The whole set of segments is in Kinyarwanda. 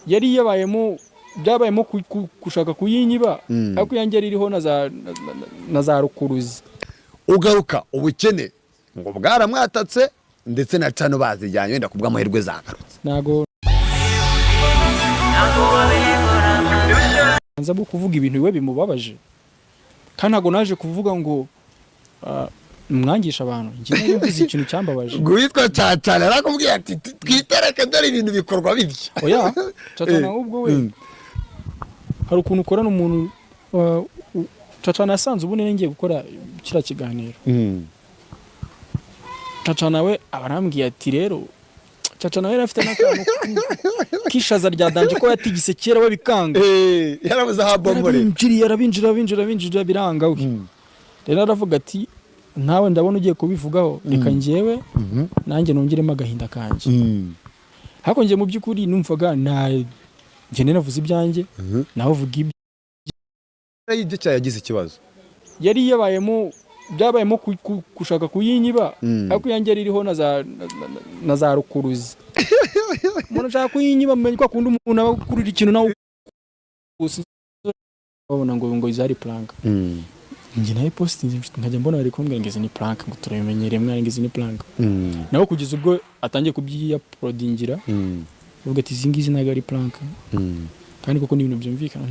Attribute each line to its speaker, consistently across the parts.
Speaker 1: yari yabayemo byabayemo kushaka kuyinyiba ariko yanjye ririho na za rukuruzi.
Speaker 2: Ugaruka ubukene ngo bwaramwatatse ndetse na cano bazijyanye wenda kubwa amahirwe zagarutse.
Speaker 1: Nago nza kuvuga ibintu biwe bimubabaje kandi ntago naje kuvuga ngo mwangisha abantu ngiye mvuze ikintu cyambabaje
Speaker 2: ngo witwa Cacana arakubwiye ati twitereke dore ibintu bikorwa bibyo.
Speaker 1: Oya Cacana ubwo we hari ukuntu ukorana umuntu Cacana yasanze ubunene ngiye gukora kira kiganiro. Cacana we abarambwiye ati rero Cacana we afite n'akantu kishaza rya danje ko yatigise kera we bikanga
Speaker 2: yarabuze ha bombore
Speaker 1: yarabinjira biranga we. Rero aravuga ati ntawe ndabona ugiye kubivugaho reka ngewe nanjye nongeremo agahinda kanje. Hako ngiye mu byukuri numvaga nje navuze ibyanjye naho vuga ibyo
Speaker 2: yibyo cya yagize ikibazo
Speaker 1: yari yabayemo byabayemo kushaka kuyinyiba ariko yanjye ririho na za rukuruzi. Umuntu ashaka kuyinyiba menye ko akunda umuntu abakurira ikintu nawe babona ngo izari plank. Ngi nayo posting nkajya mbona bari kumbwira ngeze ni plank ngo turabimenyereye mwana ngeze ni plank. Naho kugeza ubwo atangiye kubyiya prodingira uvuga ati zingizi naga ari plank. Kandi koko ni ibintu byumvikana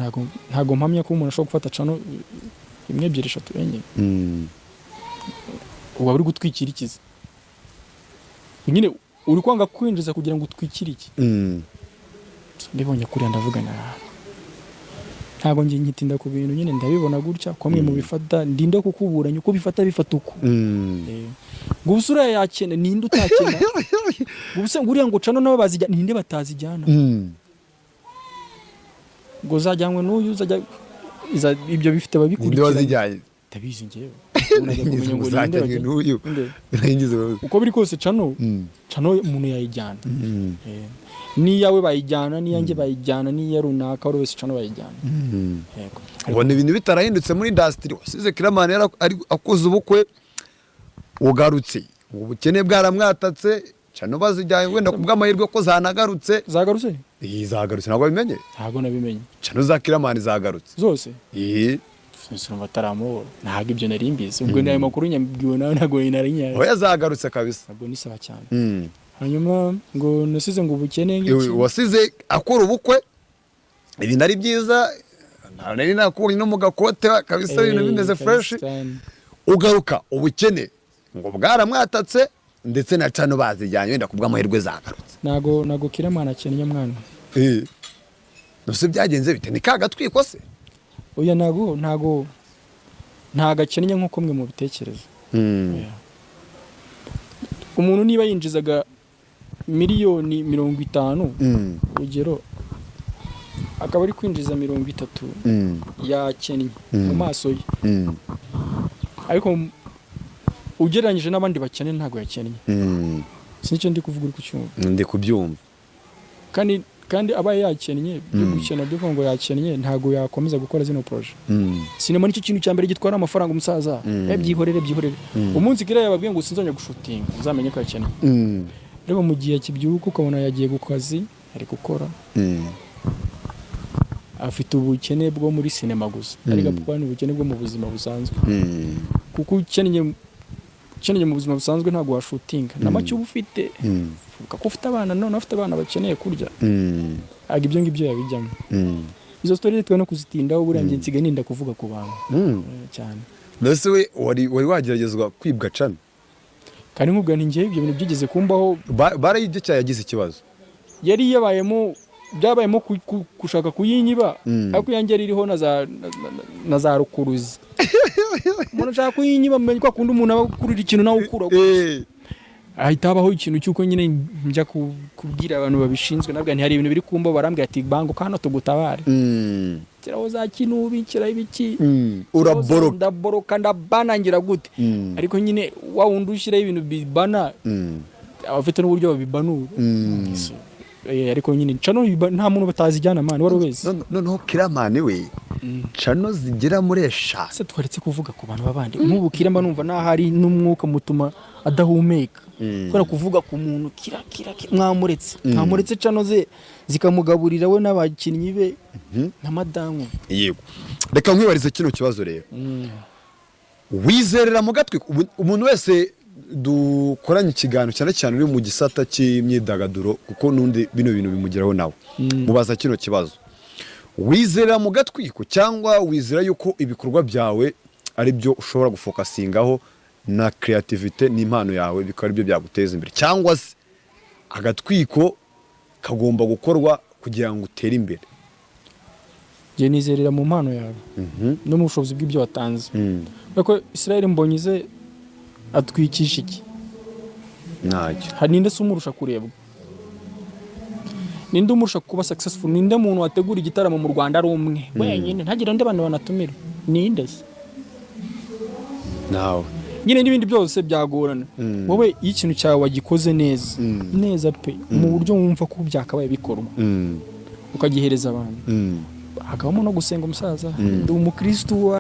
Speaker 1: ntago mpamya ko umuntu ashobora gufata cano imwe ebyiri eshatu enye uba uri gutwikira ikiza nyine uri kwanga kwinjiza kugira ngo utwikire iki. Ndibonye kuri ndavuga ntago ngiye nyitinda ku bintu nyine ndabibona gutya komwe mu bifata ndinde kukuburanya uko bifata uko ngo usura yakene ninde utakena ubuse nguriya ngo cano nabo bazijyana ninde batazijyana ngo zajyanwe n'uyu zajya ibyo bifite babikurikira
Speaker 2: bazijyanye
Speaker 1: tabizi ngewe
Speaker 2: uzajyanye n'uyu birangize
Speaker 1: uko biri kose cano umuntu yayijyana niyawe bayijyana niyanjye bayijyana niya runaka wari wese cano bayijyana. Yego
Speaker 2: ubona ibintu bitarahindutse muri industry wasize Kiramani akoze ubukwe ugarutse ubukene bwaramwatatse cano bazijyanye wenda kubw'amahirwe ko zanagarutse zagarutse ntabwo bimenye
Speaker 1: ntabwo nabimenye
Speaker 2: cano za Kiramani zagarutse
Speaker 1: zose Sino bataramo ntago ibyo nari mbizi ubwo nayo makuru nyambwiwe nawe ntago narinya
Speaker 2: oya zagarutse kabisa
Speaker 1: ntabwo ni sawa cyane. Hanyuma ngo nasize ngo ubukene
Speaker 2: ngiki wasize akora ubukwe ibintu ari byiza nari nakubonye no mu gakote kabisa ibintu bimeze fresh ugaruka ubukene ngo bwaramwatatse ndetse na cano bazijyanye wenda kubw'amahirwe zagarutse.
Speaker 1: Nago Kiramani akennye mwana
Speaker 2: nose byagenze bite ni kagatwiko se.
Speaker 1: Oya ntago akennye nkuko mwe mu bitekerezo. Umuntu niba yinjizaga miliyoni 50 urugero akaba ari kwinjiza 30 yakennye mu maso ye ariko ugereranyije n'abandi bakene ntago yakennye. Sinicyo ndi kuvuga uri kucyumva
Speaker 2: ndi kubyumva
Speaker 1: kandi abaye yakennye byo gukena byo ngo yakennye ntago yakomeza gukora zino projet. Sinema nicyo kintu cyambere gitwara amafaranga umusaza byihorere umunsi kira yababwiye ngo sinzonye gushutinga uzamenye ko yakennye. Rero mu gihe kibyuka ukabona yagiye gukazi ari gukora afite ubukene bwo muri sinema gusa ariko apfa n'ubukene bwo mu buzima busanzwe kuko ukennye mu buzima busanzwe ntago washutinga namacyo ufite ko ufite abana none afite abana bakeneye kurya aga ibyo ngibyo yabijyamo. Izo story twe no kuzitindaho burangiye nsigaye ninda kuvuga ku bantu cyane.
Speaker 2: Nose we wari wageragezwa kwibwa cano
Speaker 1: kandi nkubwa nti ngiye ibyo bintu byigeze kumbaho
Speaker 2: barayibyo cya yagize ikibazo
Speaker 1: yari yabayemo byabayemo kushaka kuyinyiba ariko yanjye ririho na za rukuruzi. Umuntu ashaka kuyinyiba menye ko akunda umuntu abakurira ikintu nawe ukura ahita habaho ikintu cyuko nyine njya kubwira abantu babishinzwe nabwo hari ibintu biri kumba barambwira ati bango kana tugutabare kiraho za kinubi kira ibiki
Speaker 2: uraboroka
Speaker 1: ndaboroka ndabanangira gute ariko nyine wa wundi ushyiraho ibintu bibana abafite n'uburyo babibanura ariko nyine cano nta muntu batazijyana mani wari wese
Speaker 2: noneho Kiramani we cano zigera muri eshatu
Speaker 1: se twaretse kuvuga ku bantu babandi nk'ubu Kiramba numva nahari n'umwuka mutuma adahumeka kubera kuvuga ku muntu kira mwamuretse cano ze zikamugaburira we n'abakinnyi be na madamu.
Speaker 2: Yego, reka nkwibarize kino kibazo rero. Wizerera mu gatwi umuntu wese dukoranye ikiganiro cyane cyane uri mu gisata cy'imyidagaduro, kuko nundi bino bintu bimugeraho nawe, mubaza kino kibazo: wizerera mu gatwiko cyangwa wizera yuko ibikorwa byawe ari byo ushobora gufokasingaho na creativity n'impano yawe bikaba aribyo byaguteza imbere, cyangwa se agatwiko kagomba gukorwa kugira ngo utere imbere?
Speaker 1: Je nizerera mu mpano yawe no mu bushobozi bw'ibyo watanze. Kuko Israel Mbonyize atwikisha iki?
Speaker 2: Ntacyo.
Speaker 1: Hari ninde sumurusha kurebwa? Ninde umurusha kuba successful? Ninde muntu wategura igitaramo mu Rwanda ari umwe wenyine ntagira nde abantu banatumira? Ninde se?
Speaker 2: Nawe
Speaker 1: nyine n'ibindi byose byagorana. Wowe iyo ikintu cyawe wagikoze neza neza pe mu buryo wumva ko byakabaye bikorwa ukagihereza abantu, hakabamo no gusenga umusaza ndi umukristo